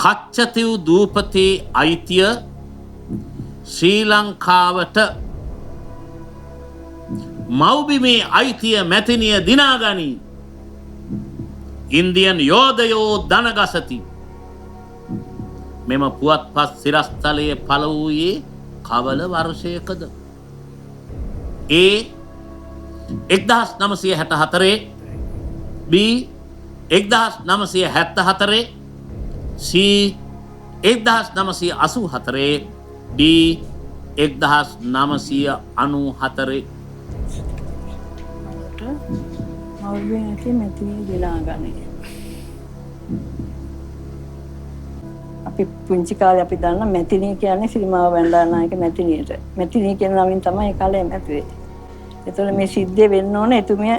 කච්චතිව් දූපතේ අයිතිය ශ්‍රී ලංකාවට මව්බිමේ අයිතිය මැතිනිය දිනාගනී. ඉන්දියන් යෝධයෝ දනගසති. මෙම පුවත්පත් සිරස්තලයේ පළ වූයේ කවල වර්ෂයකද? A 1964, B 1974, C 1984, D 1994. මව්බිමේ ඇති මැතිනිය දිනාගනී. අපි පුංචි කාලේ අපි දන්න මැතිනිය කියන්නේ සිරිමාව බණ්ඩාරනායක මැතිනියට. මැතිනිය කියන නමින් තමයි ඒ කාලේ මැතුවේ. ඒතකොට මේ සිද්ධිය වෙන්න ඕනේ එතුමිය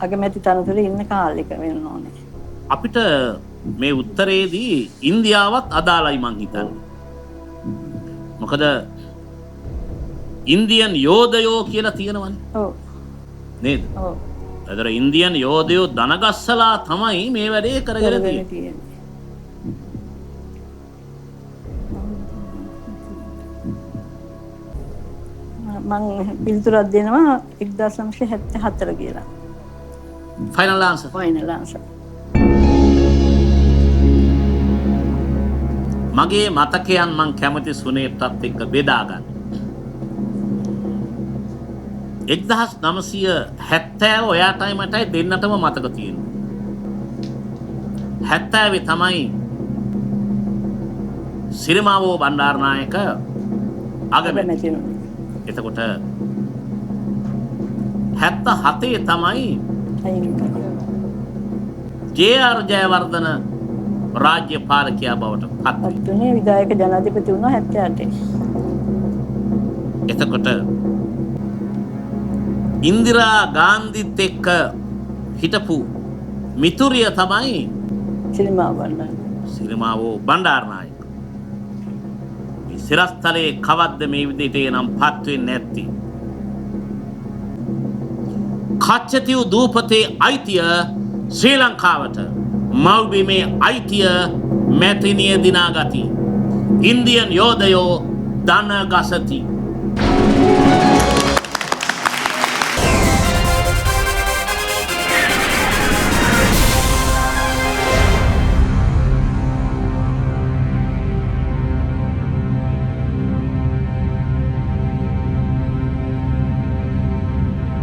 අගමැති තනතුරේ ඉන්න කාලෙක වෙන්න ඕනේ. අපිට මේ උත්තරේදී ඉන්දියාවත් අදාළයි මං හිතන්නේ. මොකද ඉන්දියන් යෝධයෝ කියලා තියෙනවනේ. ඔව්. නේද? ඔව්. ඒතර ඉන්දියන් යෝධයෝ දනගස්සලා තමයි මේ වැඩේ කරගෙන තියෙන්නේ. මං පිළිතුරක් දෙනවා 1974 කියලා. Final answer. Final answer. මගේ මතකයන් මං කැමති සුනේට්ටත් එක්ක බෙදා ගන්න. 1970 ඔයාටයි මටයි දෙන්නටම මතක තියෙනවා. 70 තමයි සිරිමාවෝ බණ්ඩාරනායක අගමැති. එතකොට 77 තමයි ජේ.ආර්. ජයවර්ධන රාජ්‍ය පාලකයා බවට පත් වුණේ. විධායක ජනාධිපති වුණා 78. එතකොට ඉන්දිරා ගාන්ධිත් එක්ක හිටපු මිතුරිය තමයි සිරිමාවෝ බණ්ඩාරනායක. මේ සිරස්තලයේ කවද්ද මේ විදිහට එනම් පත් වෙන්නේ නැත්තේ? කච්චතිව් දූපතේ අයිතිය ශ්‍රී ලංකාවට, මව්බිමේ අයිතිය මැතිනිය දිනාගති. ඉන්දියන් යෝධයෝ දන ගසති.